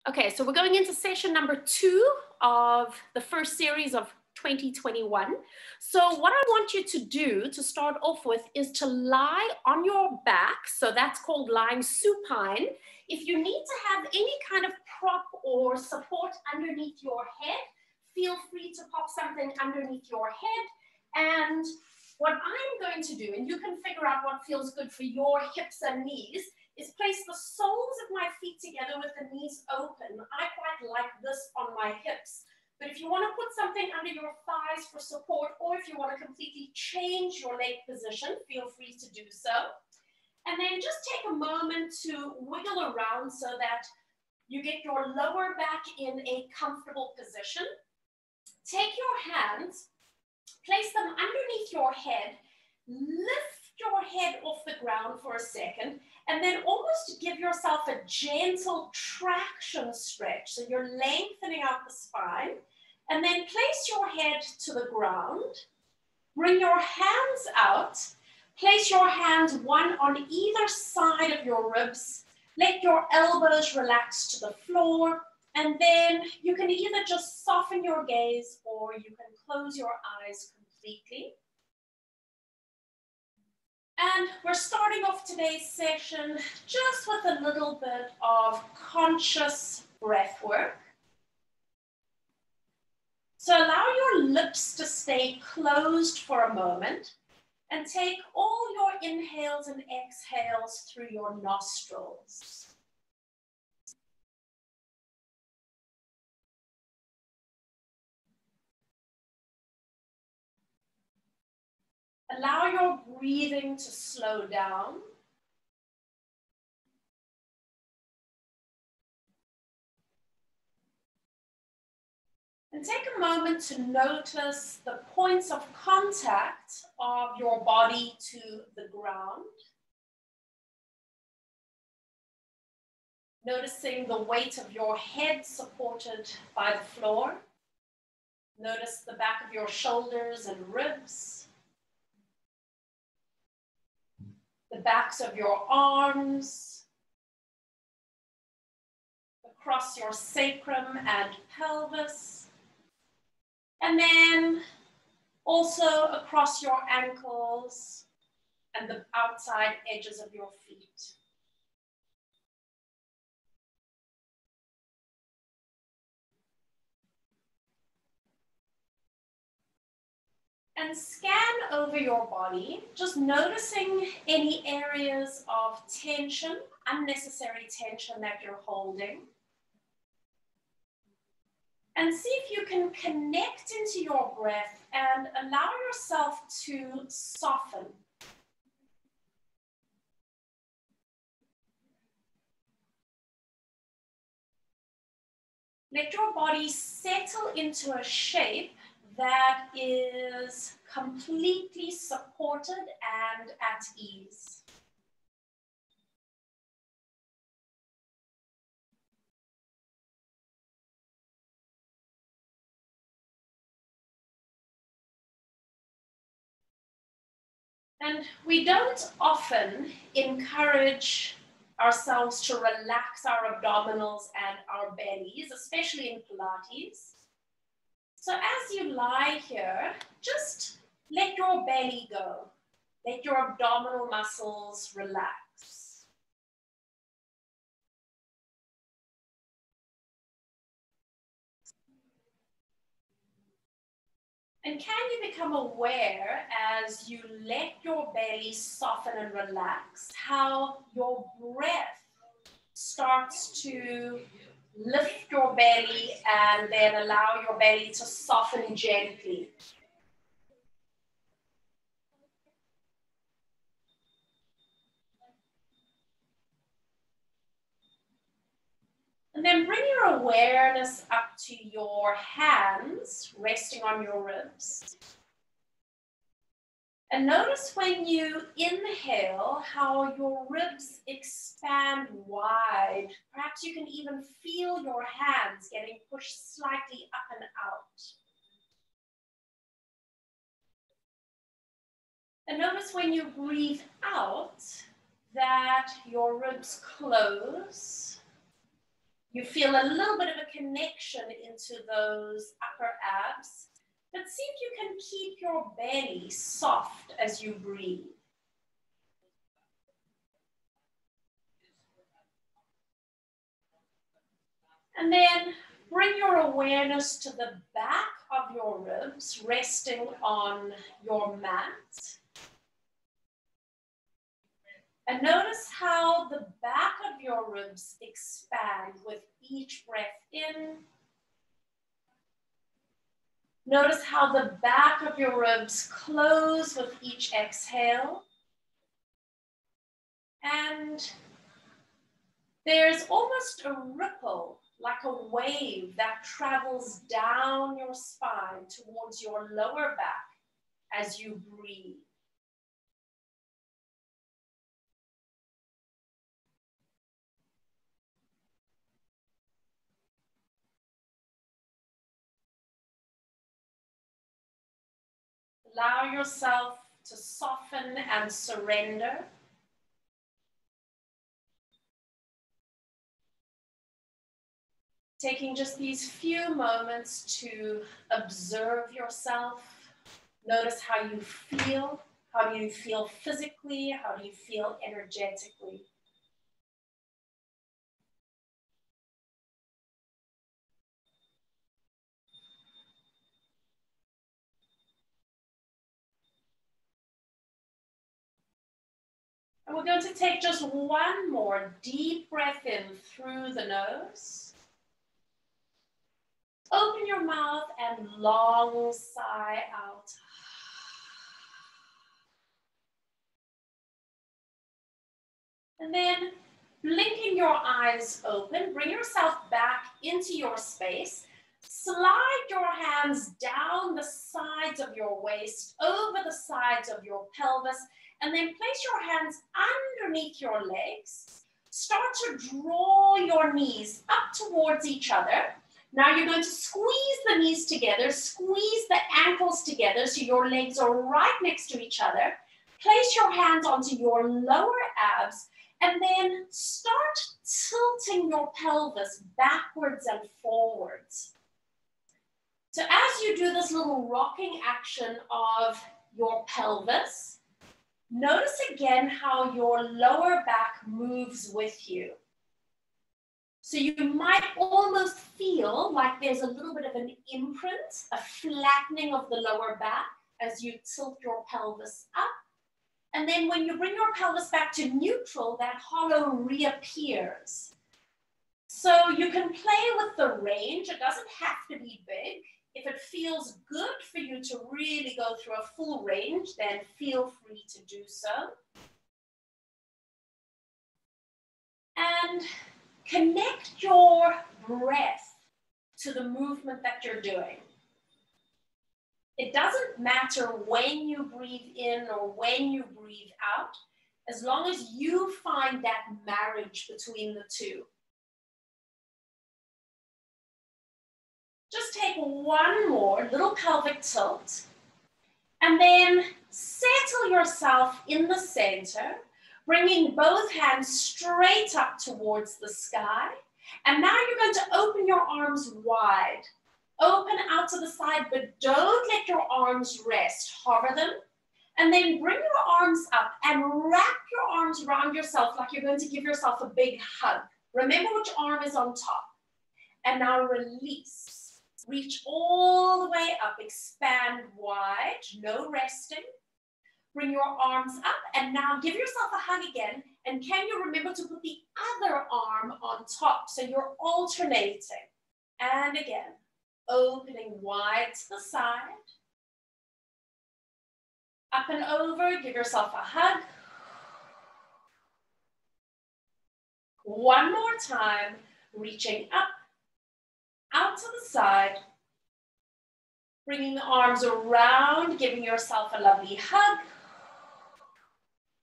Okay, so we're going into session number 2 of the first series of 2021. So what I want you to do to start off with is to lie on your back. So that's called lying supine. If you need to have any kind of prop or support underneath your head, feel free to pop something underneath your head. And what I'm going to do, and you can figure out what feels good for your hips and knees, is place the soles of my feet together with the knees open. I quite like this on my hips. But if you want to put something under your thighs for support, or if you want to completely change your leg position, feel free to do so. And then just take a moment to wiggle around so that you get your lower back in a comfortable position. Take your hands, place them underneath your head, lift your head off the ground for a second, and then almost give yourself a gentle traction stretch. So you're lengthening out the spine, and then place your head to the ground. Bring your hands out. Place your hands one on either side of your ribs. Let your elbows relax to the floor, and then you can either just soften your gaze or you can close your eyes completely. And we're starting off today's session just with a little bit of conscious breath work. So allow your lips to stay closed for a moment and take all your inhales and exhales through your nostrils. Allow your breathing to slow down. And take a moment to notice the points of contact of your body to the ground. Noticing the weight of your head supported by the floor. Notice the back of your shoulders and ribs. The backs of your arms. Across your sacrum and pelvis. And then also across your ankles and the outside edges of your feet. And scan over your body, just noticing any areas of tension, unnecessary tension that you're holding. And see if you can connect into your breath and allow yourself to soften. Let your body settle into a shape that is completely supported and at ease. And we don't often encourage ourselves to relax our abdominals and our bellies, especially in Pilates. So as you lie here, just let your belly go. Let your abdominal muscles relax. And can you become aware as you let your belly soften and relax, how your breath starts to lift your belly and then allow your belly to soften gently. And then bring your awareness up to your hands, resting on your ribs. And notice when you inhale how your ribs expand wide. Perhaps you can even feel your hands getting pushed slightly up and out. And notice when you breathe out that your ribs close. You feel a little bit of a connection into those upper abs, but see if you can keep your belly soft as you breathe. And then bring your awareness to the back of your ribs, resting on your mat. And notice how the back of your ribs expand with each breath in. Notice how the back of your ribs close with each exhale. And there's almost a ripple, like a wave that travels down your spine towards your lower back as you breathe. Allow yourself to soften and surrender. Taking just these few moments to observe yourself. Notice how you feel. How do you feel physically? How do you feel energetically? And we're going to take just one more deep breath in through the nose. Open your mouth and long sigh out. And then blinking your eyes open, bring yourself back into your space. Slide your hands down the sides of your waist, over the sides of your pelvis, and then place your hands underneath your legs. Start to draw your knees up towards each other. Now you're going to squeeze the knees together, squeeze the ankles together so your legs are right next to each other. Place your hands onto your lower abs and then start tilting your pelvis backwards and forwards. So as you do this little rocking action of your pelvis, notice again how your lower back moves with you. So you might almost feel like there's a little bit of an imprint, a flattening of the lower back as you tilt your pelvis up. And then when you bring your pelvis back to neutral, that hollow reappears. So you can play with the range. It doesn't have to be big. If it feels good for you to really go through a full range, then feel free to do so. And connect your breath to the movement that you're doing. It doesn't matter when you breathe in or when you breathe out, as long as you find that marriage between the two. Just take one more little pelvic tilt and then settle yourself in the center, bringing both hands straight up towards the sky. And now you're going to open your arms wide. Open out to the side, but don't let your arms rest. Hover them. And then bring your arms up and wrap your arms around yourself like you're going to give yourself a big hug. Remember which arm is on top. And now release. Reach all the way up. Expand wide. No resting. Bring your arms up and now give yourself a hug again. And can you remember to put the other arm on top so you're alternating? And again, opening wide to the side. Up and over, give yourself a hug. One more time, reaching up, out to the side. Bringing the arms around, giving yourself a lovely hug.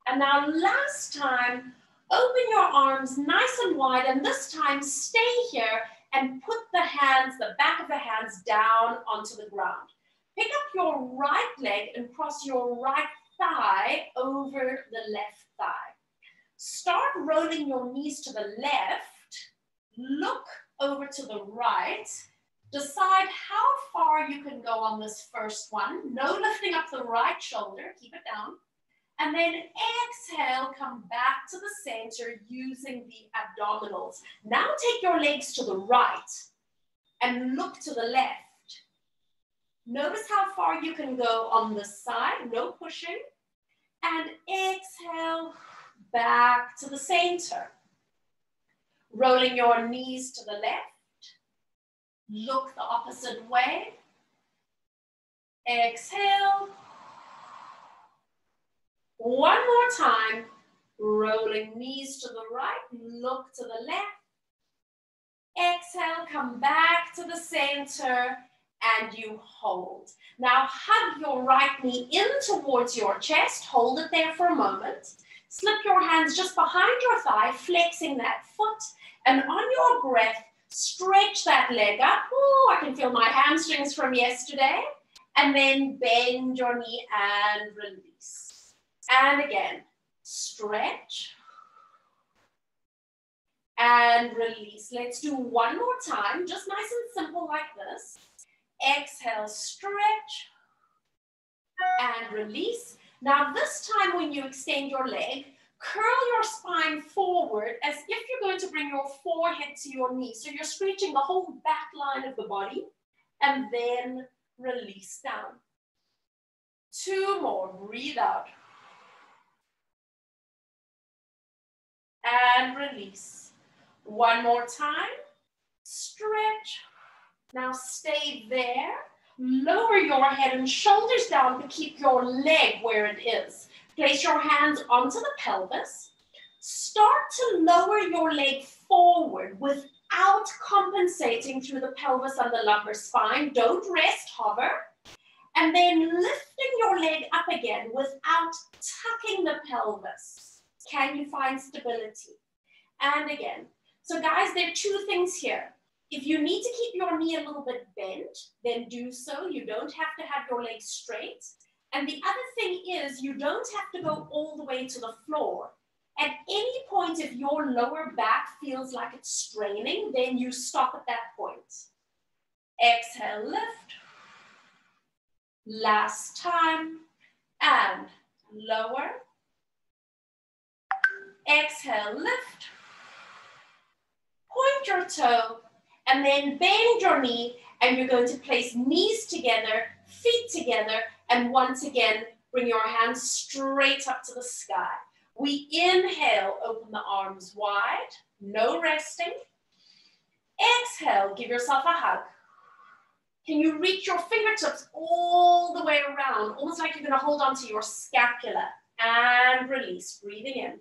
And now last time, open your arms nice and wide, and this time stay here and put the hands, the back of the hands down onto the ground. Pick up your right leg and cross your right thigh over the left thigh. Start rolling your knees to the left. Look over to the right. Decide how far you can go on this first one. No lifting up the right shoulder, keep it down. And then exhale, come back to the center using the abdominals. Now take your legs to the right and look to the left. Notice how far you can go on this side, no pushing. And exhale, back to the center. Rolling your knees to the left. Look the opposite way. Exhale. One more time. Rolling knees to the right. Look to the left. Exhale, come back to the center. And you hold. Now hug your right knee in towards your chest. Hold it there for a moment. Slip your hands just behind your thigh, flexing that foot. And on your breath, stretch that leg up. Oh, I can feel my hamstrings from yesterday. And then bend your knee and release. And again, stretch. And release. Let's do one more time, just nice and simple like this. Exhale, stretch, and release. Now this time when you extend your leg, curl your spine forward as if you're going to bring your forehead to your knee. So you're stretching the whole back line of the body, and then release down. Two more, breathe out. And release. One more time, stretch. Now stay there, lower your head and shoulders down, but keep your leg where it is. Place your hands onto the pelvis. Start to lower your leg forward without compensating through the pelvis and the lumbar spine. Don't rest, hover. And then lifting your leg up again without tucking the pelvis. Can you find stability? And again. So guys, there are two things here. If you need to keep your knee a little bit bent, then do so. You don't have to have your legs straight. And the other thing is you don't have to go all the way to the floor. At any point, if your lower back feels like it's straining, then you stop at that point. Exhale, lift. Last time. And lower. Exhale, lift. Point your toe. And then bend your knee, and you're going to place knees together, feet together, and once again, bring your hands straight up to the sky. We inhale, open the arms wide, no resting. Exhale, give yourself a hug. Can you reach your fingertips all the way around, almost like you're going to hold onto your scapula, and release, breathing in.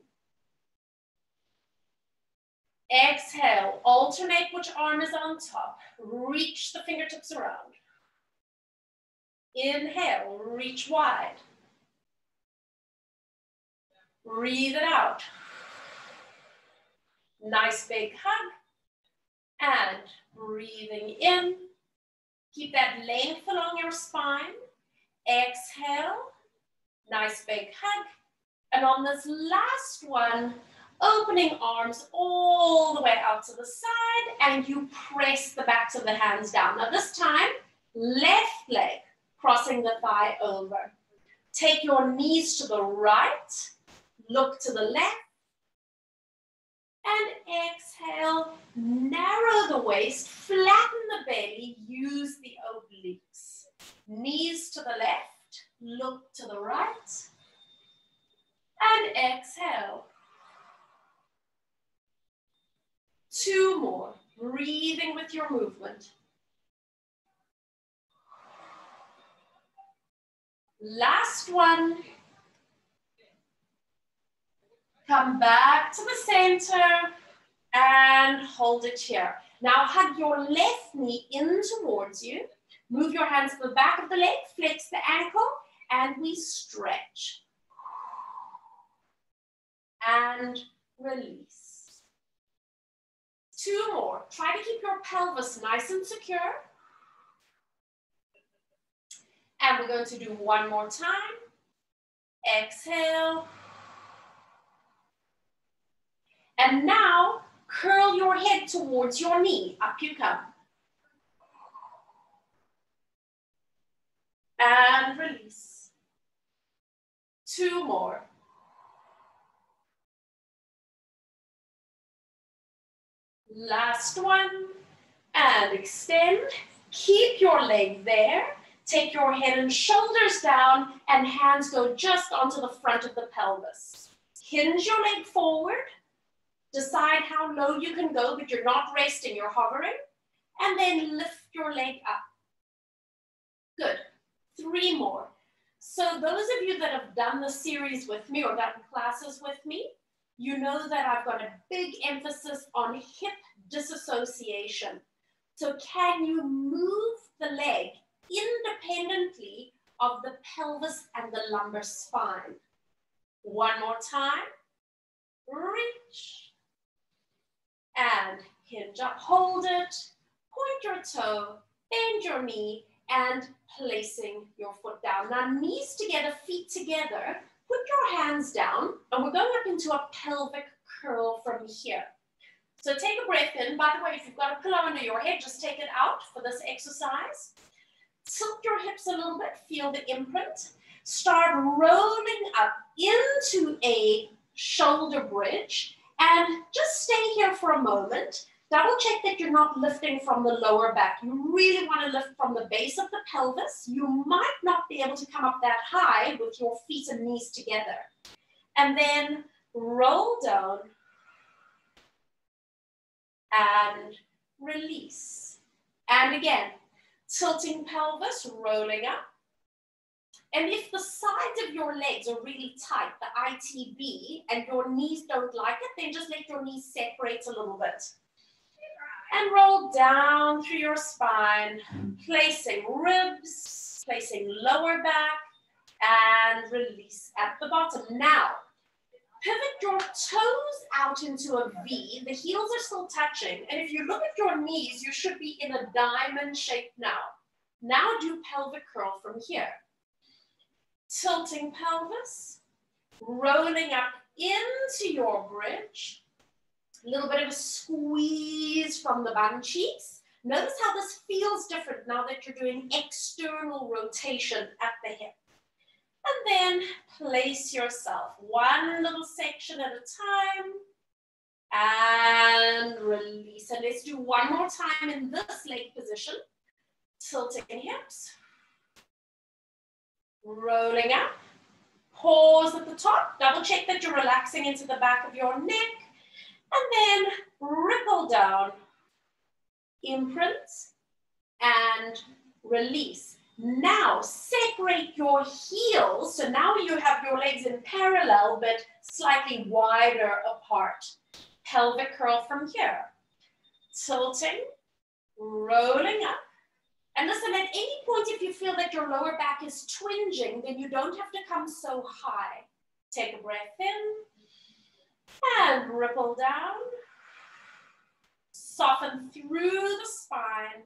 Exhale, alternate which arm is on top. Reach the fingertips around. Inhale, reach wide. Breathe it out. Nice big hug. And breathing in. Keep that length along your spine. Exhale. Nice big hug. And on this last one, opening arms all the way out to the side, and you press the backs of the hands down. Now this time, left leg crossing the thigh over. Take your knees to the right, look to the left, and exhale, narrow the waist, flatten the belly, use the obliques. Knees to the left, look to the right, and exhale. Two more, breathing with your movement. Last one. Come back to the center and hold it here. Now hug your left knee in towards you. Move your hands to the back of the leg, flex the ankle, and we stretch. And release. Two more. Try to keep your pelvis nice and secure. And we're going to do one more time. Exhale. And now Curl your head towards your knee. Up you come. And release. 2 more. Last one. And extend. Keep your leg there. Take your head and shoulders down, and hands go just onto the front of the pelvis. Hinge your leg forward. Decide how low you can go, but you're not resting, you're hovering. And then lift your leg up. Good. 3 more. So those of you that have done the series with me or done classes with me, you know that I've got a big emphasis on hip disassociation. So can you move the leg independently of the pelvis and the lumbar spine? One more time. Reach. And hinge up, hold it. Point your toe, bend your knee, and placing your foot down. Now, knees together, feet together. Put your hands down, and we're going up into a pelvic curl from here. So take a breath in. By the way, if you've got a pillow under your head, just take it out for this exercise. Tilt your hips a little bit, feel the imprint. Start rolling up into a shoulder bridge, and just stay here for a moment. Double check that you're not lifting from the lower back. You really want to lift from the base of the pelvis. You might not be able to come up that high with your feet and knees together. And then roll down and release. And again, tilting pelvis, rolling up. And if the sides of your legs are really tight, the ITB, and your knees don't like it, then just let your knees separate a little bit. And roll down through your spine, placing ribs, placing lower back, and release at the bottom. Now, pivot your toes out into a V. The heels are still touching. And if you look at your knees, you should be in a diamond shape now. Now do pelvic curl from here. Tilting pelvis, rolling up into your bridge. A little bit of a squeeze from the bum cheeks. Notice how this feels different now that you're doing external rotation at the hip. And then place yourself one little section at a time. And release. And let's do one more time in this leg position. Tilting hips. Rolling up. Pause at the top. Double check that you're relaxing into the back of your neck. And then ripple down. Imprint. And release. Now separate your heels. So now you have your legs in parallel but slightly wider apart. Pelvic curl from here. Tilting. Rolling up. And listen, at any point, if you feel that your lower back is twinging, then you don't have to come so high. Take a breath in and ripple down. Soften through the spine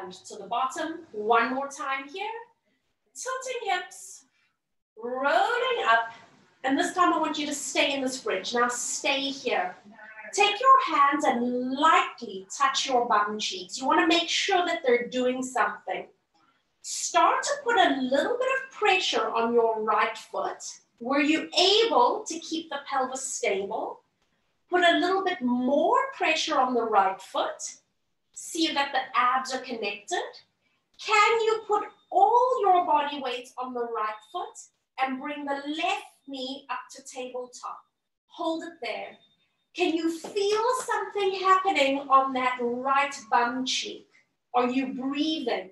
and to the bottom. One more time here. Tilting hips, rolling up. And this time I want you to stay in this bridge. Now stay here. Take your hands and lightly touch your bum cheeks. You want to make sure that they're doing something. Start to put a little bit of pressure on your right foot. Were you able to keep the pelvis stable? Put a little bit more pressure on the right foot. See that the abs are connected. Can you put all your body weight on the right foot and bring the left knee up to tabletop? Hold it there. Can you feel something happening on that right bum cheek? Are you breathing?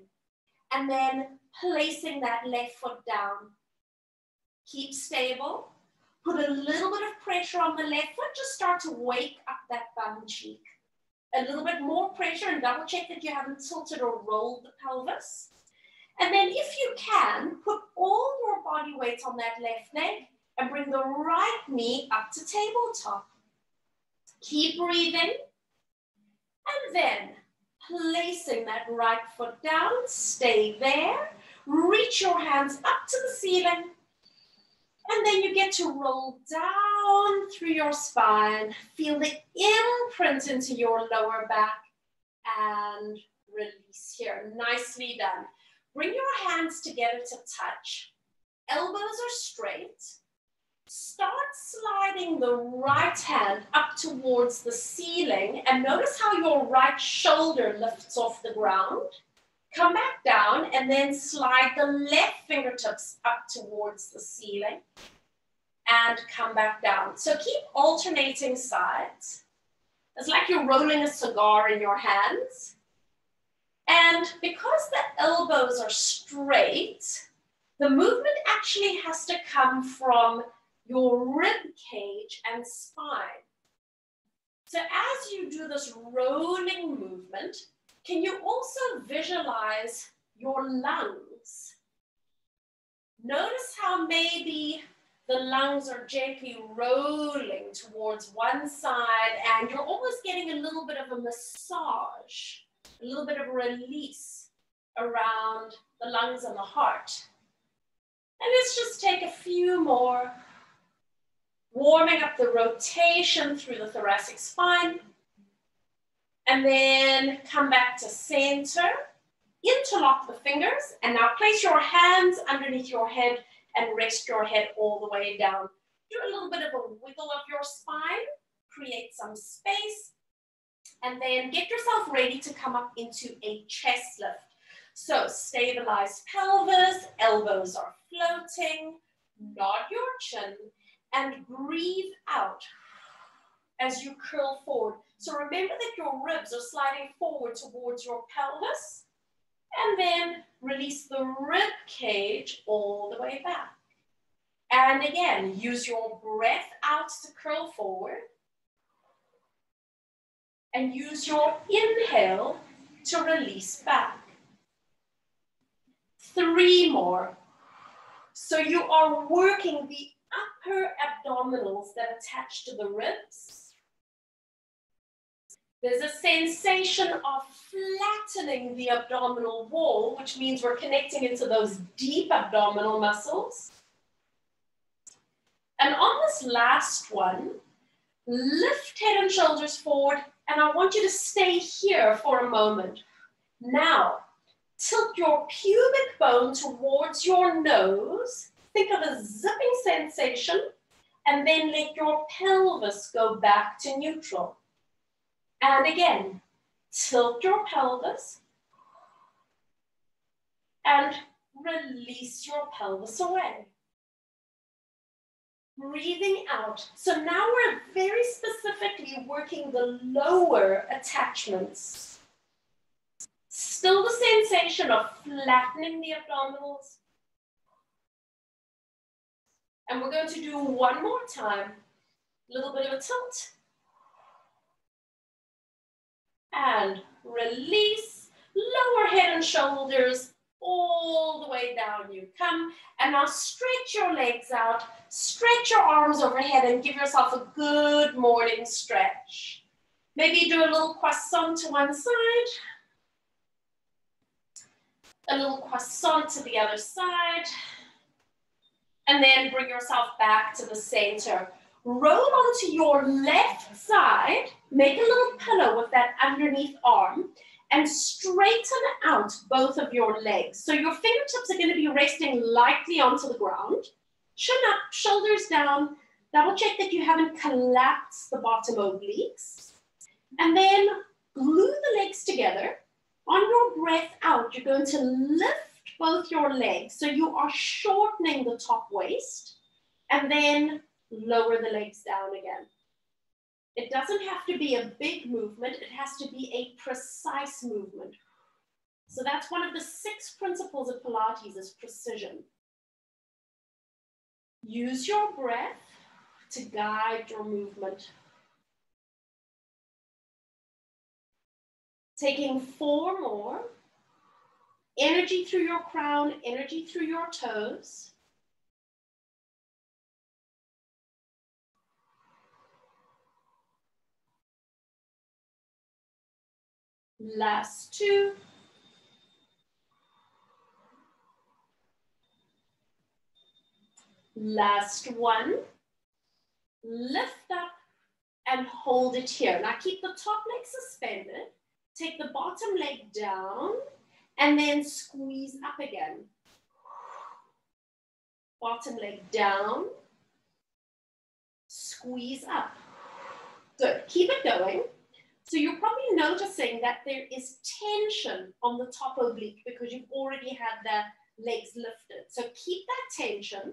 And then placing that left foot down. Keep stable. Put a little bit of pressure on the left foot. Just start to wake up that bum cheek. A little bit more pressure and double check that you haven't tilted or rolled the pelvis. And then if you can, put all your body weight on that left leg and bring the right knee up to tabletop. Keep breathing. And then placing that right foot down, stay there. Reach your hands up to the ceiling. And then you get to roll down through your spine. Feel the imprint into your lower back and release here. Nicely done. Bring your hands together to touch. Elbows are straight. Start sliding the right hand up towards the ceiling and notice how your right shoulder lifts off the ground. Come back down and then slide the left fingertips up towards the ceiling and come back down. So keep alternating sides. It's like you're rolling a cigar in your hands. And because the elbows are straight, the movement actually has to come from your rib cage and spine. So as you do this rolling movement, can you also visualize your lungs? Notice how maybe the lungs are gently rolling towards one side and you're almost getting a little bit of a massage, a little bit of a release around the lungs and the heart. And let's just take a few more, warming up the rotation through the thoracic spine. And then come back to center, interlock the fingers, and now place your hands underneath your head and rest your head all the way down. Do a little bit of a wiggle of your spine, create some space, and then get yourself ready to come up into a chest lift. So stabilize pelvis, elbows are floating, nod your chin, and breathe out as you curl forward. So remember that your ribs are sliding forward towards your pelvis, and then release the rib cage all the way back. And again, use your breath out to curl forward, and use your inhale to release back. 3 more. So you are working the upper abdominals that attach to the ribs. There's a sensation of flattening the abdominal wall, which means we're connecting into those deep abdominal muscles. And on this last one, lift head and shoulders forward, and I want you to stay here for a moment. Now, tilt your pubic bone towards your nose. Think of a zipping sensation, and then let your pelvis go back to neutral. And again, tilt your pelvis and release your pelvis away. Breathing out. So now we're very specifically working the lower attachments. Still the sensation of flattening the abdominals. And we're going to do one more time. A little bit of a tilt. And release, lower head and shoulders, all the way down you come. And now stretch your legs out, stretch your arms overhead and give yourself a good morning stretch. Maybe do a little croissant to one side, a little croissant to the other side, and then bring yourself back to the center. Roll onto your left side, make a little pillow with that underneath arm, and straighten out both of your legs. So your fingertips are going to be resting lightly onto the ground. Chin up, shoulders down. Double check that you haven't collapsed the bottom obliques. And then glue the legs together. On your breath out, you're going to lift both your legs. So you are shortening the top waist. And then lower the legs down again. It doesn't have to be a big movement. It has to be a precise movement. So that's one of the 6 principles of Pilates is precision. Use your breath to guide your movement. Taking 4 more. Energy through your crown, energy through your toes. Last 2. Last one. Lift up and hold it here. Now keep the top leg suspended. Take the bottom leg down and then squeeze up again. Bottom leg down. Squeeze up. Good. Keep it going. So you're probably noticing that there is tension on the top oblique because you've already had the legs lifted. So keep that tension.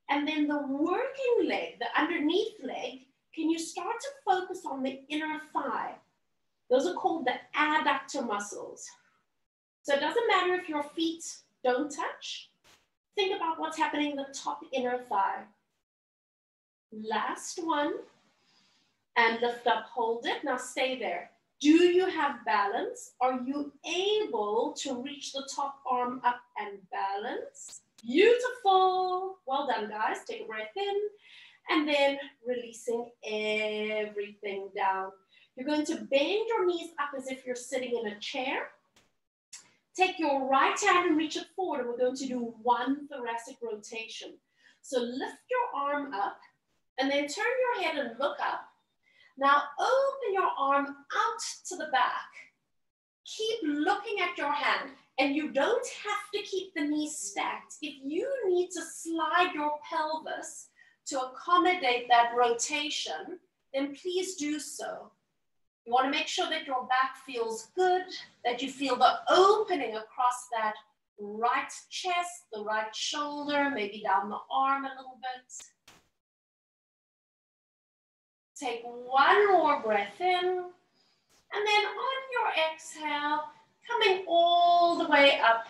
And then the working leg, the underneath leg, can you start to focus on the inner thigh? Those are called the adductor muscles. So it doesn't matter if your feet don't touch. Think about what's happening in the top inner thigh. Last one. And lift up, hold it. Now stay there. Do you have balance? Are you able to reach the top arm up and balance? Beautiful. Well done, guys. Take a breath in. And then releasing everything down. You're going to bend your knees up as if you're sitting in a chair. Take your right hand and reach it forward. And we're going to do one thoracic rotation. So lift your arm up and then turn your head and look up. Now open your arm out to the back. Keep looking at your hand, and you don't have to keep the knees stacked. If you need to slide your pelvis to accommodate that rotation, then please do so. You want to make sure that your back feels good, that you feel the opening across that right chest, the right shoulder, maybe down the arm a little bit. Take one more breath in, and then on your exhale, coming all the way up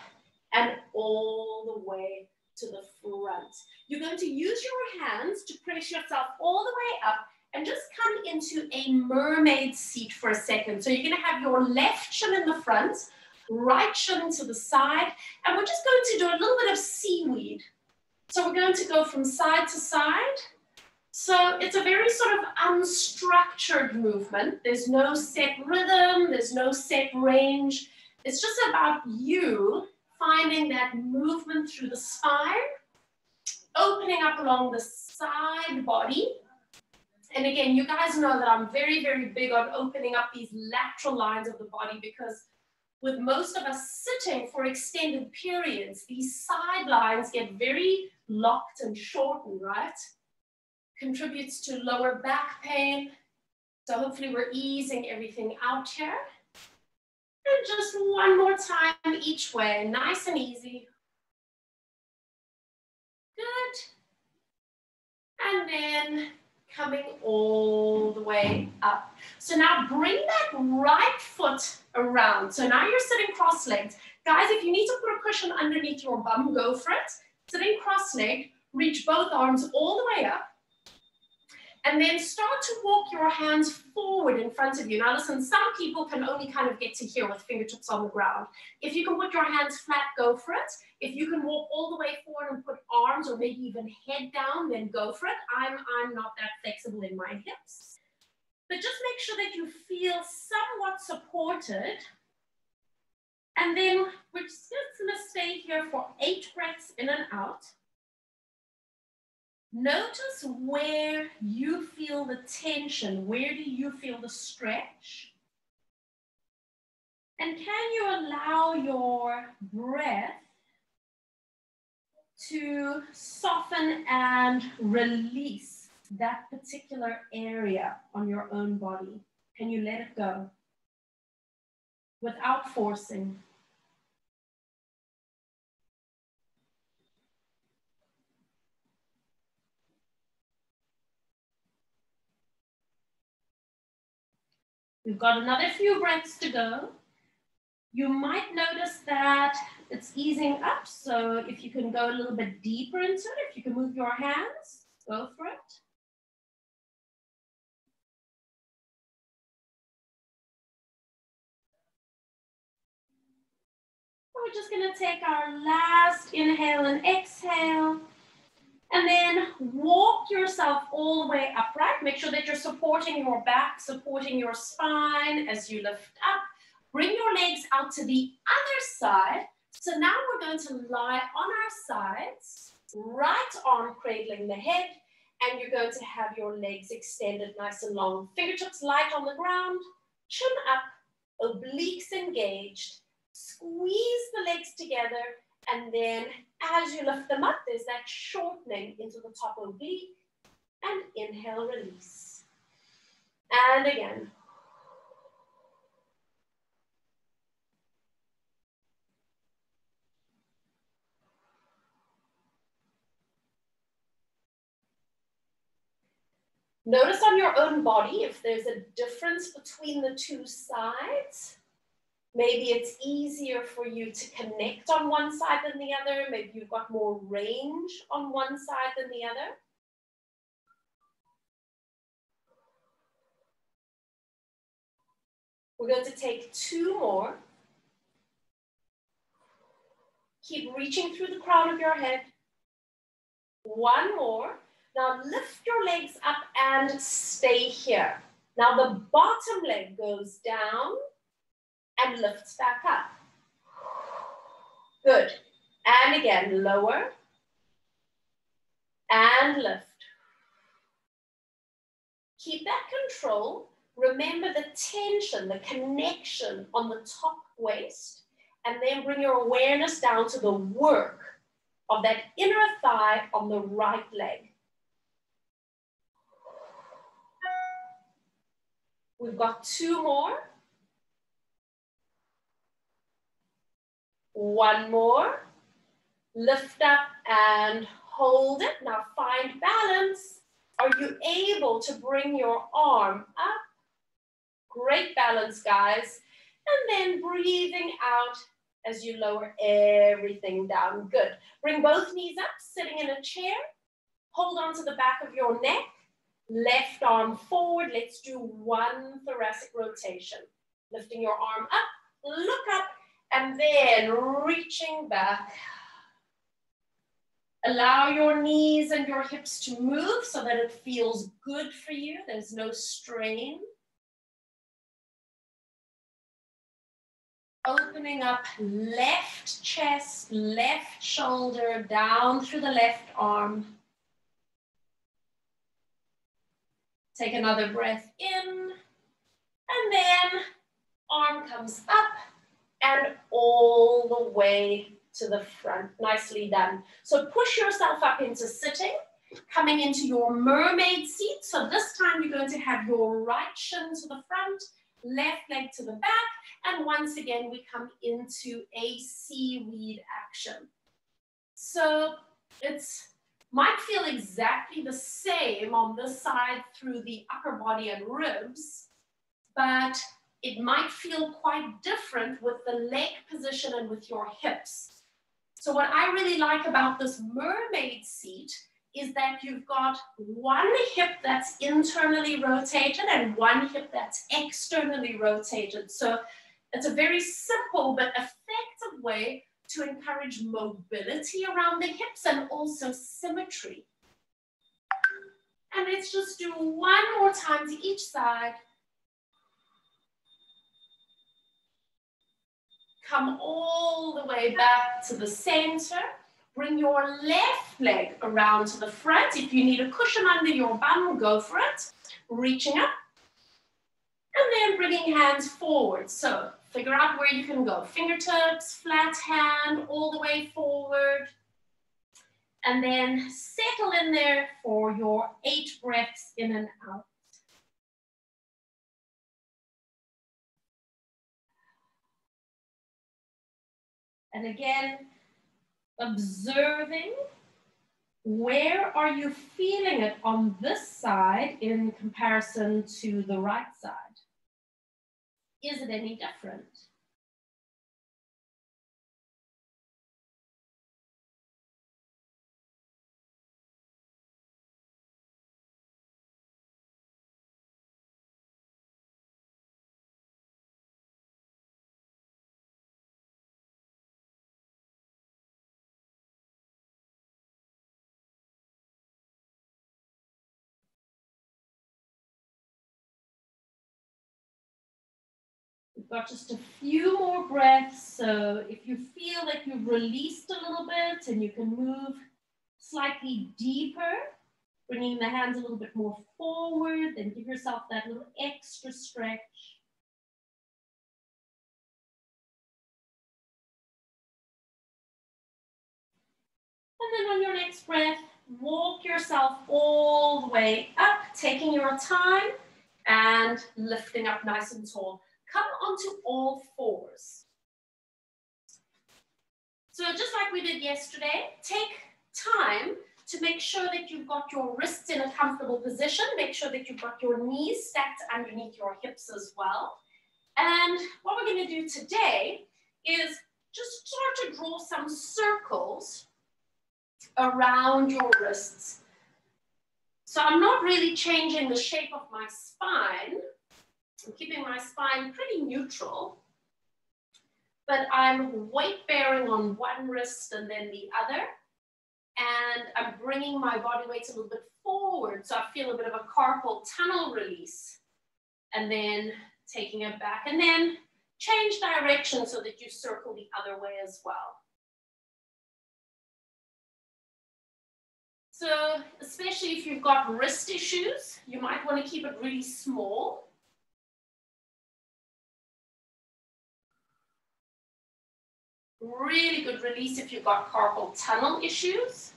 and all the way to the front. You're going to use your hands to press yourself all the way up and just come into a mermaid seat for a second. So you're going to have your left shin in the front, right shin to the side, and we're just going to do a little bit of seaweed. So we're going to go from side to side. So it's a very sort of unstructured movement. There's no set rhythm, there's no set range. It's just about you finding that movement through the spine, opening up along the side body. And again, you guys know that I'm very, very big on opening up these lateral lines of the body because with most of us sitting for extended periods, these side lines get very locked and shortened, right? Contributes to lower back pain. So hopefully we're easing everything out here. And just one more time each way, nice and easy. Good. And then coming all the way up. So now bring that right foot around. So now you're sitting cross-legged. Guys, if you need to put a cushion underneath your bum, go for it. Sitting cross-legged, reach both arms all the way up. And then start to walk your hands forward in front of you. Now listen, some people can only kind of get to here with fingertips on the ground. If you can put your hands flat, go for it. If you can walk all the way forward and put arms or maybe even head down, then go for it. I'm not that flexible in my hips. But just make sure that you feel somewhat supported. And then we're just gonna stay here for 8 breaths in and out. Notice where you feel the tension. Where do you feel the stretch? And can you allow your breath to soften and release that particular area on your own body? Can you let it go without forcing? We've got another few breaths to go. You might notice that it's easing up. So if you can go a little bit deeper into it, if you can move your hands, go for it. We're just going to take our last inhale and exhale. And then walk yourself all the way upright. Make sure that you're supporting your back, supporting your spine as you lift up. Bring your legs out to the other side. So now we're going to lie on our sides. Right arm cradling the head, and you're going to have your legs extended nice and long. Fingertips light on the ground, chin up, obliques engaged. Squeeze the legs together, and then as you lift them up, there's that shortening into the top oblique, and inhale, release. And again. Notice on your own body if there's a difference between the two sides. Maybe it's easier for you to connect on one side than the other. Maybe you've got more range on one side than the other. We're going to take 2 more. Keep reaching through the crown of your head. 1 more. Now lift your legs up and stay here. Now the bottom leg goes down and lifts back up. Good. And again, lower and lift. Keep that control. Remember the tension, the connection on the top waist, and then bring your awareness down to the work of that inner thigh on the right leg. We've got 2 more. 1 more. Lift up and hold it. Now find balance. Are you able to bring your arm up? Great balance, guys. And then breathing out as you lower everything down. Good. Bring both knees up, sitting in a chair. Hold on to the back of your neck. Left arm forward. Let's do 1 thoracic rotation. Lifting your arm up, look up, and then reaching back. Allow your knees and your hips to move so that it feels good for you. There's no strain. Opening up left chest, left shoulder, down through the left arm. Take another breath in, and then arm comes up and all the way to the front. Nicely done. So push yourself up into sitting, coming into your mermaid seat. So this time you're going to have your right shin to the front, left leg to the back, and once again we come into a seaweed action. So it's might feel exactly the same on this side through the upper body and ribs, but it might feel quite different with the leg position and with your hips. So what I really like about this mermaid seat is that you've got 1 hip that's internally rotated and 1 hip that's externally rotated. So it's a very simple but effective way to encourage mobility around the hips and also symmetry. And let's just do 1 more time to each side. Come all the way back to the center. Bring your left leg around to the front. If you need a cushion under your bum, go for it. Reaching up. And then bringing hands forward. So figure out where you can go. Fingertips, flat hand, all the way forward. And then settle in there for your 8 breaths in and out. And again, observing, where are you feeling it on this side in comparison to the right side? Is it any different? We've got just a few more breaths, so if you feel like you've released a little bit and you can move slightly deeper, bringing the hands a little bit more forward, then give yourself that little extra stretch. And then on your next breath, walk yourself all the way up, taking your time and lifting up nice and tall. Come onto all fours. So just like we did yesterday, take time to make sure that you've got your wrists in a comfortable position. Make sure that you've got your knees stacked underneath your hips as well. And what we're going to do today is just start to draw some circles around your wrists. So I'm not really changing the shape of my spine. I'm keeping my spine pretty neutral, but I'm weight bearing on one wrist and then the other. And I'm bringing my body weight a little bit forward, so I feel a bit of a carpal tunnel release. And then taking it back, and then change direction so that you circle the other way as well. So especially if you've got wrist issues, you might want to keep it really small. Really good release if you've got carpal tunnel issues.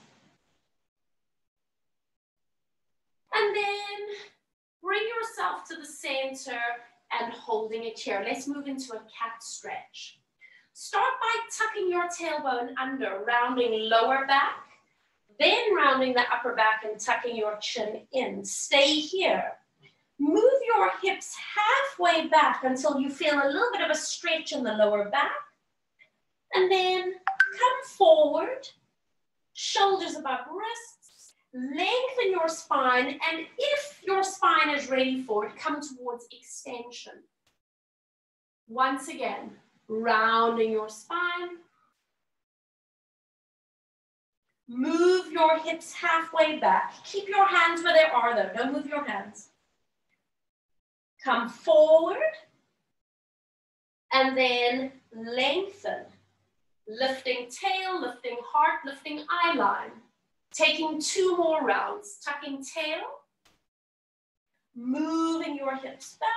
And then bring yourself to the center and holding it here. Let's move into a cat stretch. Start by tucking your tailbone under, rounding lower back, then rounding the upper back and tucking your chin in. Stay here. Move your hips halfway back until you feel a little bit of a stretch in the lower back. And then come forward, shoulders above wrists, lengthen your spine, and if your spine is ready for it, come towards extension. Once again, rounding your spine. Move your hips halfway back. Keep your hands where they are though, don't move your hands. Come forward, and then lengthen. Lifting tail, lifting heart, lifting eye line. Taking 2 more rounds. Tucking tail. Moving your hips back.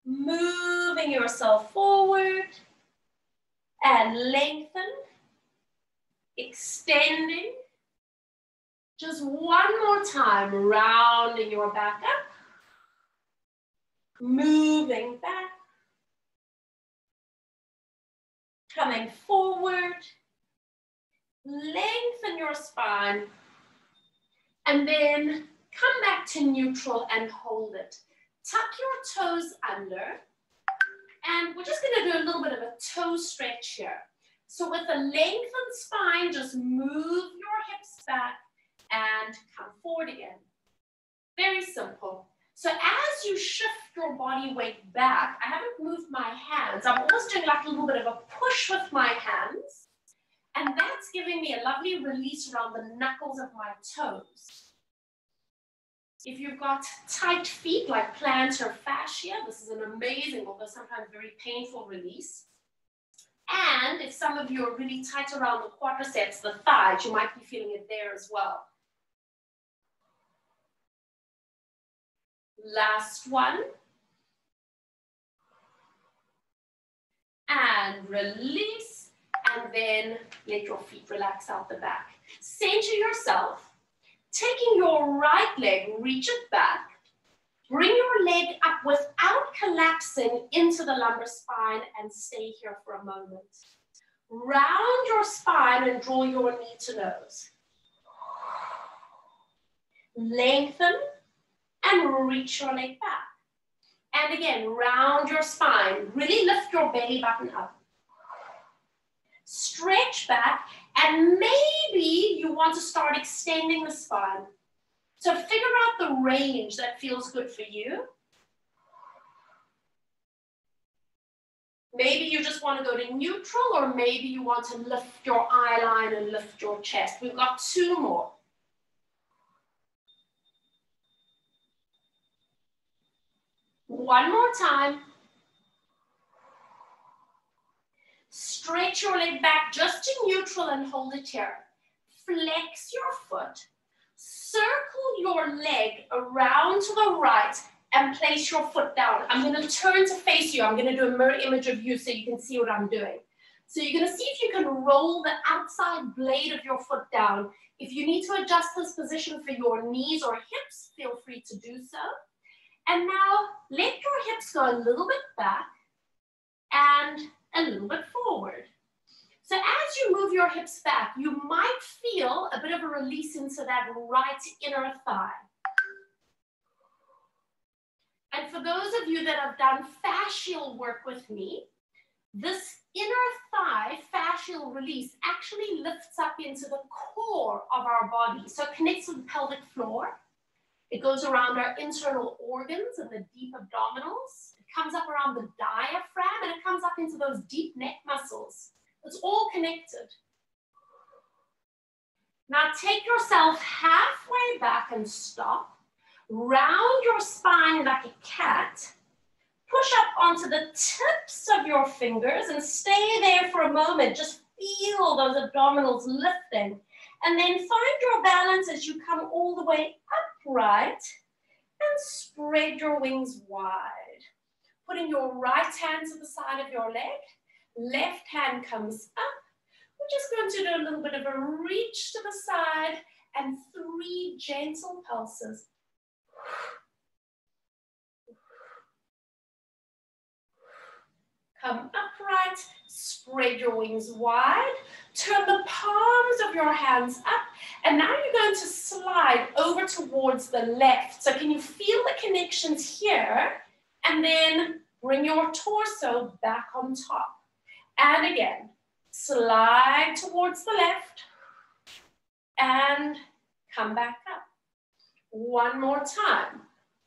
Moving yourself forward. And lengthen. Extending. Just one more time. Rounding your back up. Moving back. Coming forward, lengthen your spine, and then come back to neutral and hold it. Tuck your toes under, and we're just going to do a little bit of a toe stretch here. So with a lengthened spine, just move your hips back and come forward again. Very simple. So as you shift your body weight back, I haven't moved my hands. I'm almost doing like a little bit of a push with my hands. And that's giving me a lovely release around the knuckles of my toes. If you've got tight feet like plantar fascia, this is an amazing, although sometimes very painful release. And if some of you are really tight around the quadriceps, the thighs, you might be feeling it there as well. Last one. And release, and then let your feet relax out the back. Center yourself, taking your right leg, reach it back. Bring your leg up without collapsing into the lumbar spine and stay here for a moment. Round your spine and draw your knee to nose. Lengthen and reach your leg back. And again, round your spine. Really lift your belly button up. Stretch back, and maybe you want to start extending the spine. So figure out the range that feels good for you. Maybe you just want to go to neutral, or maybe you want to lift your eye line and lift your chest. We've got 2 more. One more time. Stretch your leg back just to neutral and hold it here. flex your foot, circle your leg around to the right, and place your foot down. I'm going to turn to face you. I'm going to do a mirror image of you so you can see what I'm doing. So you're going to see if you can roll the outside blade of your foot down. If you need to adjust this position for your knees or hips, feel free to do so. And now let your hips go a little bit back and a little bit forward. So as you move your hips back, you might feel a bit of a release into that right inner thigh. And for those of you that have done fascial work with me, this inner thigh fascial release actually lifts up into the core of our body. So it connects with the pelvic floor. It goes around our internal organs and the deep abdominals. It comes up around the diaphragm and it comes up into those deep neck muscles. It's all connected. Now take yourself halfway back and stop. Round your spine like a cat. Push up onto the tips of your fingers and stay there for a moment. Just feel those abdominals lifting. And then find your balance as you come all the way upright and spread your wings wide. Putting your right hand to the side of your leg. Left hand comes up. We're just going to do a little bit of a reach to the side and 3 gentle pulses. Come upright, spread your wings wide, turn the palms of your hands up, and now you're going to slide over towards the left. So can you feel the connections here? And then bring your torso back on top. And again, slide towards the left and come back up. One more time.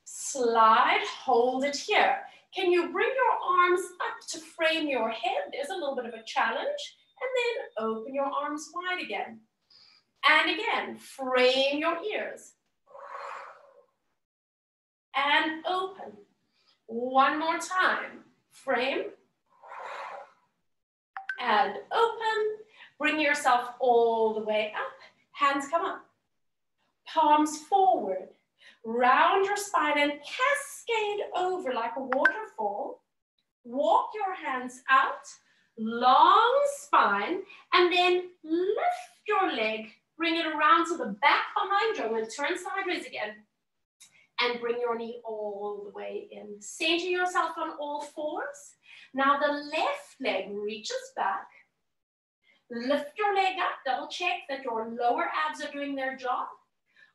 Slide, hold it here. Can you bring your arms up to frame your head? There's a little bit of a challenge. And then open your arms wide again. And again, frame your ears. And open. One more time. Frame. And open. Bring yourself all the way up. Hands come up. Palms forward. Round your spine and cascade over like a waterfall. Walk your hands out, long spine, and then lift your leg. Bring it around to the back behind you. I'm going to turn sideways again. And bring your knee all the way in. Center yourself on all fours. Now the left leg reaches back. Lift your leg up. Double check that your lower abs are doing their job.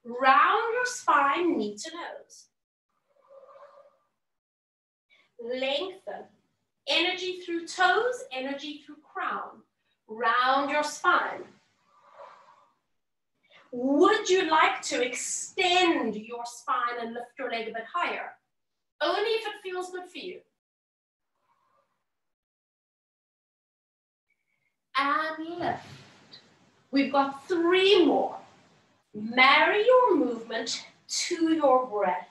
Round your spine, knee to nose. Lengthen. Energy through toes, energy through crown. Round your spine. Would you like to extend your spine and lift your leg a bit higher? Only if it feels good for you. And lift. We've got 3 more. Marry your movement to your breath.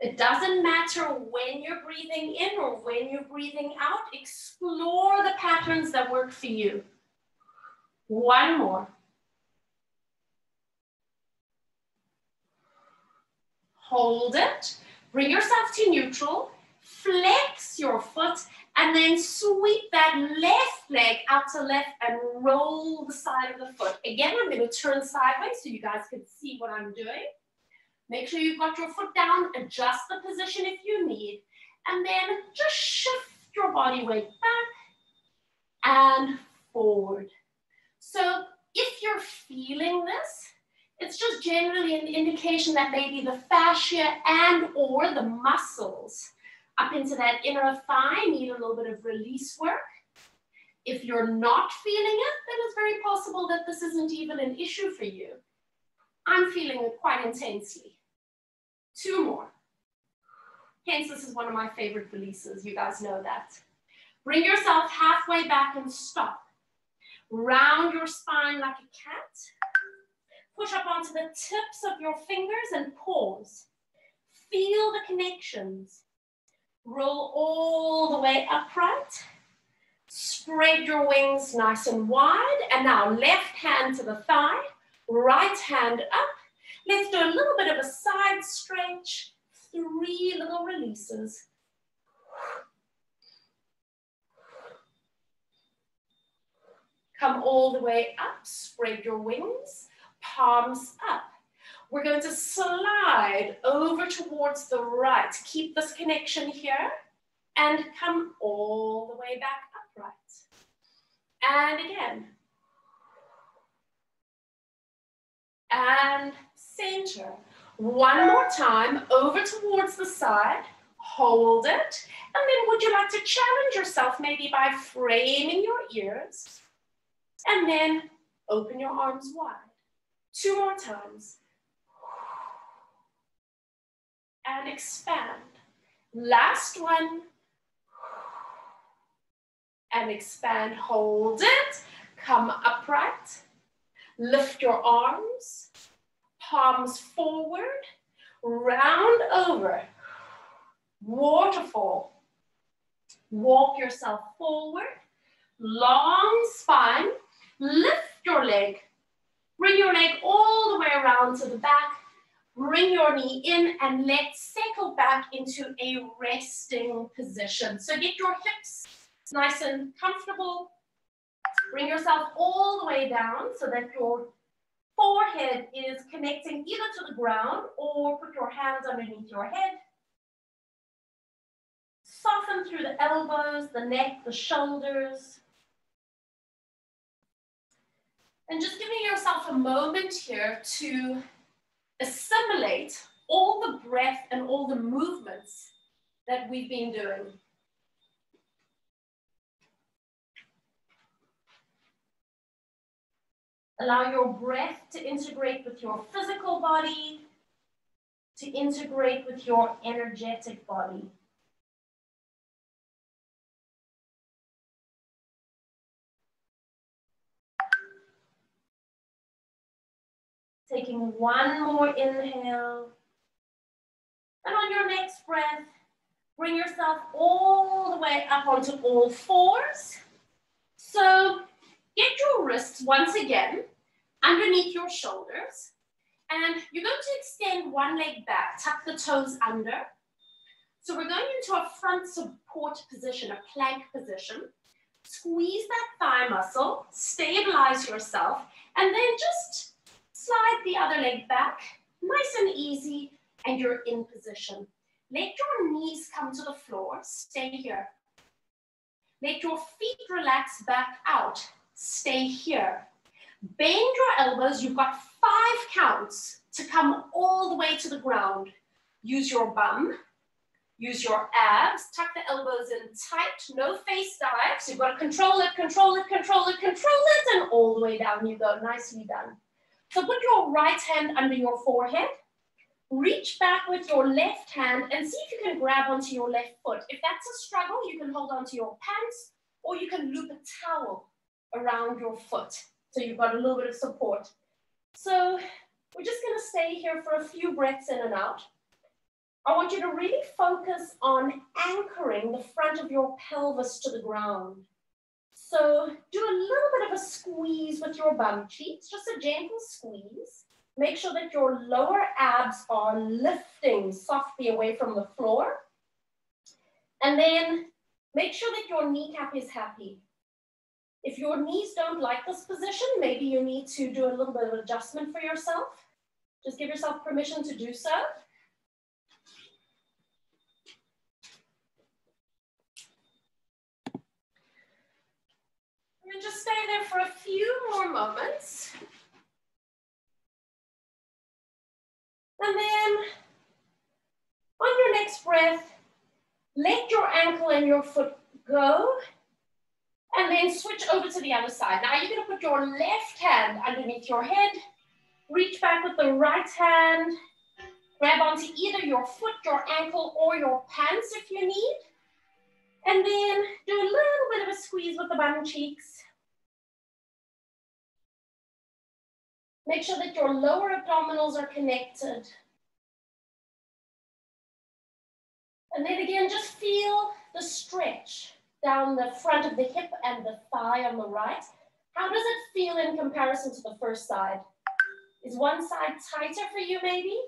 It doesn't matter when you're breathing in or when you're breathing out. Explore the patterns that work for you. 1 more. Hold it. Bring yourself to neutral. Flex your foot. And then sweep that left leg out to left and roll the side of the foot. Again, I'm going to turn sideways so you guys can see what I'm doing. Make sure you've got your foot down. Adjust the position if you need. And then just shift your body weight back and forward. So if you're feeling this, it's just generally an indication that maybe the fascia and or the muscles up into that inner thigh need a little bit of release work. If you're not feeling it, then it's very possible that this isn't even an issue for you. I'm feeling it quite intensely. 2 more. Hence, this is one of my favorite releases. You guys know that. Bring yourself halfway back and stop. Round your spine like a cat. Push up onto the tips of your fingers and pause. Feel the connections. Roll all the way upright. Spread your wings nice and wide. And now left hand to the thigh, right hand up. Let's do a little bit of a side stretch. 3 little releases. Come all the way up, spread your wings, palms up. We're going to slide over towards the right. Keep this connection here and come all the way back upright. And again. And center. One more time, over towards the side, hold it. And then would you like to challenge yourself maybe by framing your ears? And then open your arms wide. 2 more times. And expand. Last one. And expand, hold it. Come upright. Lift your arms. Palms forward. Round over. Waterfall. Walk yourself forward. Long spine. Lift your leg. Bring your leg all the way around to the back. Bring your knee in and let's settle back into a resting position. So get your hips nice and comfortable. Bring yourself all the way down so that your forehead is connecting either to the ground or put your hands underneath your head. Soften through the elbows, the neck, the shoulders. And just giving yourself a moment here to assimilate all the breath and all the movements that we've been doing. Allow your breath to integrate with your physical body, to integrate with your energetic body. Taking one more inhale. And on your next breath, bring yourself all the way up onto all fours. So get your wrists once again underneath your shoulders. And you're going to extend one leg back, tuck the toes under. So we're going into a front support position, a plank position. Squeeze that thigh muscle, stabilize yourself, and then just slide the other leg back, nice and easy, and you're in position. Let your knees come to the floor, stay here. Let your feet relax back out, stay here. Bend your elbows, you've got 5 counts to come all the way to the ground. Use your bum, use your abs, tuck the elbows in tight, no face dives. You've got to control it, control it, control it, control it, and all the way down you go, nicely done. So put your right hand under your forehead, reach back with your left hand and see if you can grab onto your left foot. If that's a struggle, you can hold onto your pants or you can loop a towel around your foot. So you've got a little bit of support. So we're just gonna stay here for a few breaths in and out. I want you to really focus on anchoring the front of your pelvis to the ground. So do a little bit of a squeeze with your bum cheeks, just a gentle squeeze. Make sure that your lower abs are lifting softly away from the floor. And then make sure that your kneecap is happy. If your knees don't like this position, maybe you need to do a little bit of adjustment for yourself. Just give yourself permission to do so. And just stay there for a few more moments. And then on your next breath, let your ankle and your foot go. And then switch over to the other side. Now you're going to put your left hand underneath your head. Reach back with the right hand. Grab onto either your foot, your ankle, or your pants if you need. And then do a little bit of a squeeze with the bum cheeks. Make sure that your lower abdominals are connected. And then again, just feel the stretch. down the front of the hip and the thigh on the right. How does it feel in comparison to the first side? Is one side tighter for you maybe?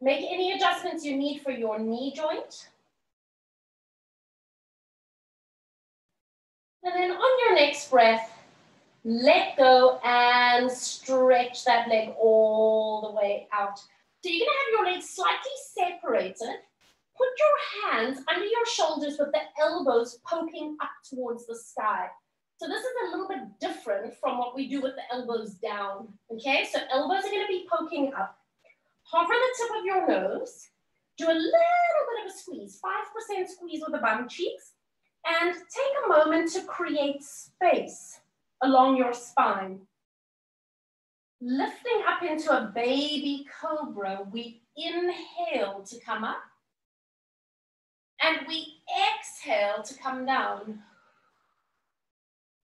Make any adjustments you need for your knee joint. And then on your next breath, let go and stretch that leg all the way out. So you're gonna have your legs slightly separated. Put your hands under your shoulders with the elbows poking up towards the sky. So this is a little bit different from what we do with the elbows down, okay? So elbows are gonna be poking up. Hover the tip of your nose. Do a little bit of a squeeze, 5% squeeze with the bum cheeks. And take a moment to create space along your spine. Lifting up into a baby cobra, we inhale to come up. And we exhale to come down.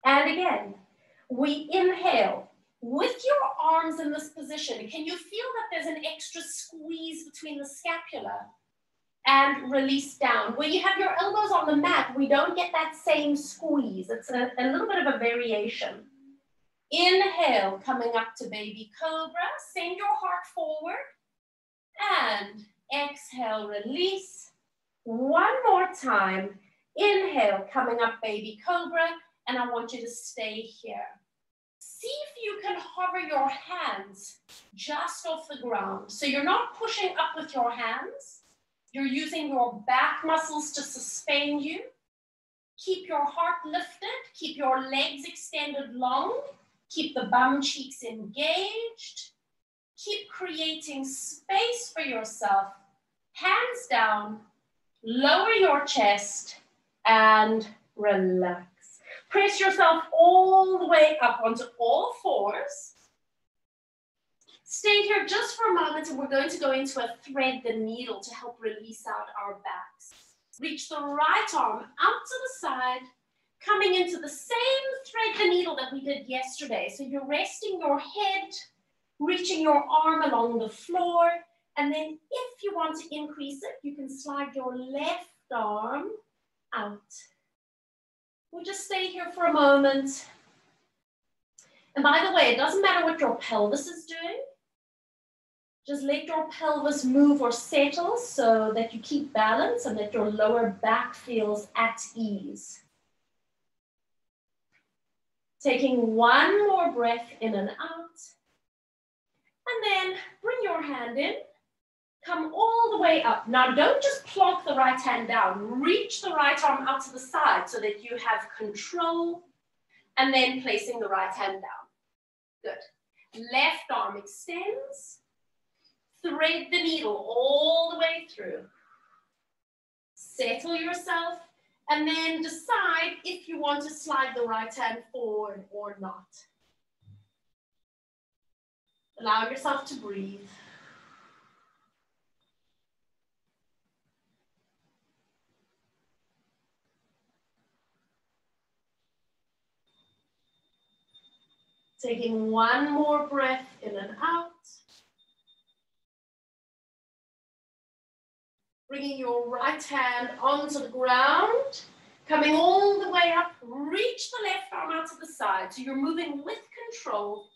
And again, we inhale. With your arms in this position, can you feel that there's an extra squeeze between the scapula? And release down. Where you have your elbows on the mat, we don't get that same squeeze. It's a little bit of a variation. Inhale, coming up to baby cobra. Send your heart forward. And exhale, release. One more time. Inhale, coming up baby cobra. And I want you to stay here. See if you can hover your hands just off the ground. So you're not pushing up with your hands. You're using your back muscles to sustain you. Keep your heart lifted. Keep your legs extended long. Keep the bum cheeks engaged. Keep creating space for yourself. Hands down. Lower your chest and relax. Press yourself all the way up onto all fours. Stay here just for a moment and we're going to go into a thread the needle to help release out our backs. Reach the right arm out to the side, coming into the same thread the needle that we did yesterday. So you're resting your head, reaching your arm along the floor, and then if you want to increase it, you can slide your left arm out. We'll just stay here for a moment. And by the way, it doesn't matter what your pelvis is doing. Just let your pelvis move or settle so that you keep balance and that your lower back feels at ease. Taking one more breath in and out. And then bring your hand in. Come all the way up. Now don't just plonk the right hand down. Reach the right arm out to the side so that you have control. And then placing the right hand down. Good. Left arm extends. Thread the needle all the way through. Settle yourself and then decide if you want to slide the right hand forward or not. Allow yourself to breathe. Taking one more breath in and out. Bringing your right hand onto the ground, coming all the way up, reach the left arm out to the side. So you're moving with control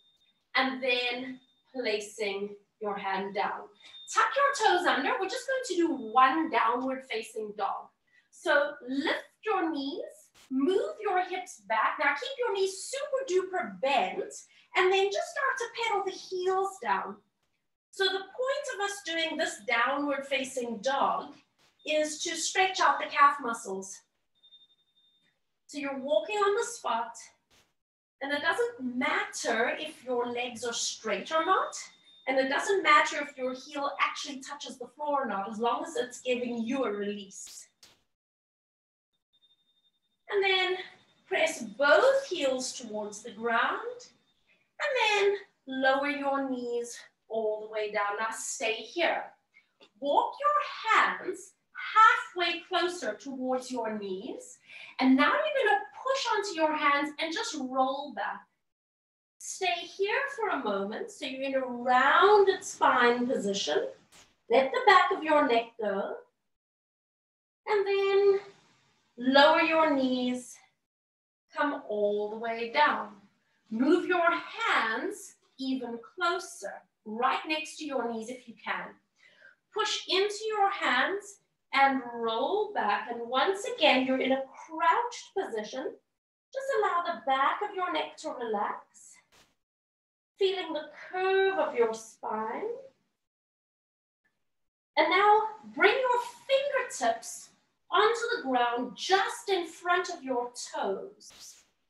and then placing your hand down. Tuck your toes under. We're just going to do one downward facing dog. So lift your knees, move your hips back. Now keep your knees super duper bent and then just start to pedal the heels down. So the point of us doing this downward facing dog is to stretch out the calf muscles. So you're walking on the spot, and it doesn't matter if your legs are straight or not, and it doesn't matter if your heel actually touches the floor or not, as long as it's giving you a release. And then press both heels towards the ground, and then lower your knees all the way down. Now stay here. Walk your hands halfway closer towards your knees. And now you're going to push onto your hands and just roll back. Stay here for a moment. So you're in a rounded spine position. Let the back of your neck go. And then lower your knees, come all the way down. Move your hands even closer, right next to your knees if you can. Push into your hands and roll back. And once again, you're in a crouched position. Just allow the back of your neck to relax, feeling the curve of your spine. And now bring your fingertips onto the ground just in front of your toes.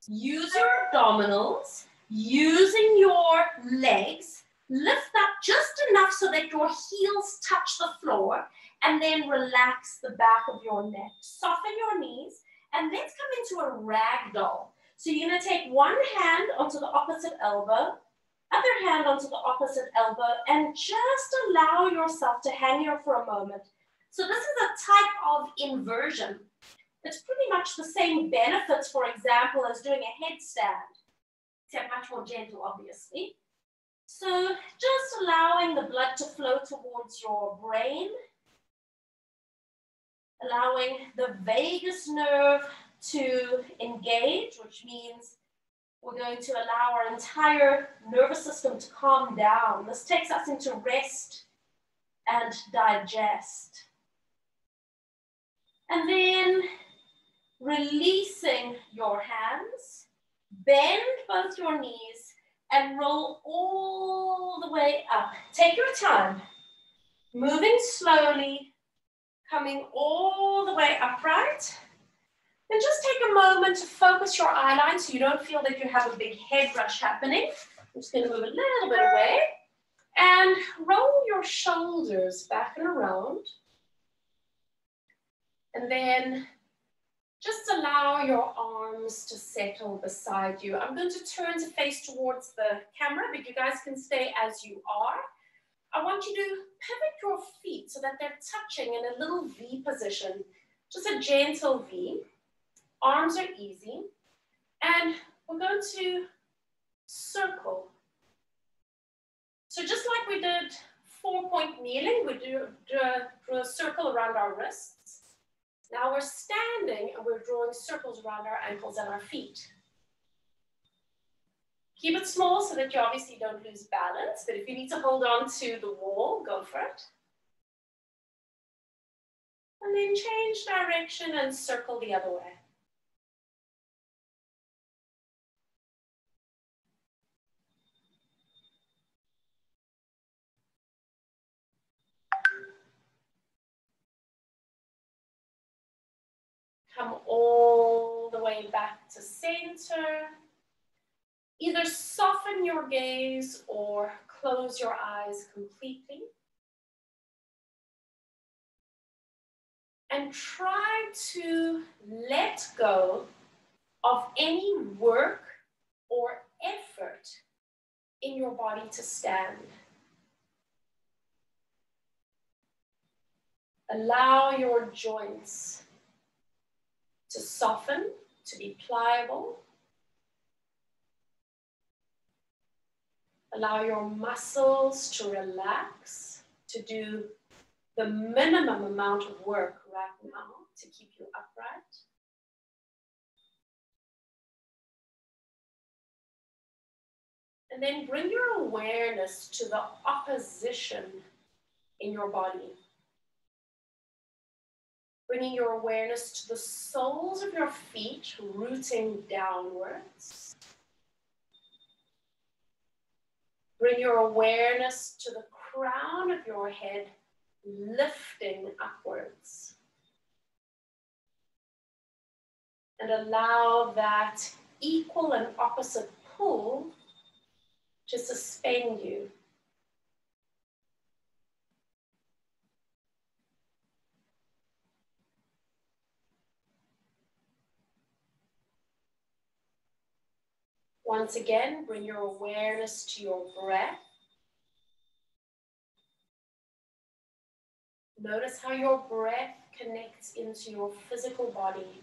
Use your abdominals, using your legs. Lift up just enough so that your heels touch the floor, and then relax the back of your neck. Soften your knees, and let's come into a ragdoll. So you're going to take one hand onto the opposite elbow, other hand onto the opposite elbow, and just allow yourself to hang here for a moment. So this is a type of inversion. It's pretty much the same benefits, for example, as doing a headstand, except much more gentle, obviously. So just allowing the blood to flow towards your brain, allowing the vagus nerve to engage, which means we're going to allow our entire nervous system to calm down. This takes us into rest and digest. And then releasing your hands, bend both your knees, and roll all the way up. Take your time, moving slowly, coming all the way upright. And just take a moment to focus your eye line so you don't feel that you have a big head rush happening. I'm just going to move a little bit away. And roll your shoulders back and around. And then just allow your arms to settle beside you. I'm going to turn to face towards the camera, but you guys can stay as you are. I want you to pivot your feet so that they're touching in a little V position, just a gentle V. Arms are easy. And we're going to circle. So just like we did 4-point kneeling, we do a circle around our wrists. Now we're standing and we're drawing circles around our ankles and our feet. Keep it small so that you obviously don't lose balance, but if you need to hold on to the wall, go for it. And then change direction and circle the other way. Come all the way back to center. Either soften your gaze or close your eyes completely. And try to let go of any work or effort in your body to stand. Allow your joints to soften, to be pliable. Allow your muscles to relax, to do the minimum amount of work right now to keep you upright. And then bring your awareness to the opposition in your body. Bringing your awareness to the soles of your feet, rooting downwards. Bring your awareness to the crown of your head, lifting upwards. And allow that equal and opposite pull to suspend you. Once again, bring your awareness to your breath. Notice how your breath connects into your physical body.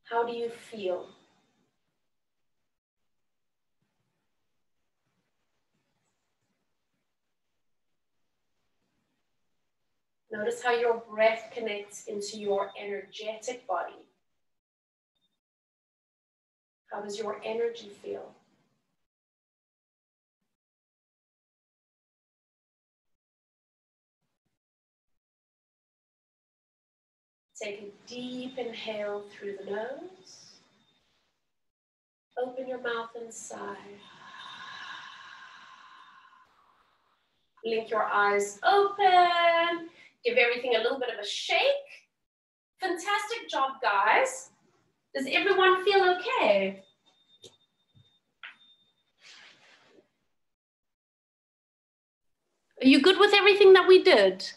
How do you feel? Notice how your breath connects into your energetic body. How does your energy feel? Take a deep inhale through the nose. Open your mouth and sigh. Blink your eyes open. Give everything a little bit of a shake. Fantastic job, guys. Does everyone feel okay? Are you good with everything that we did?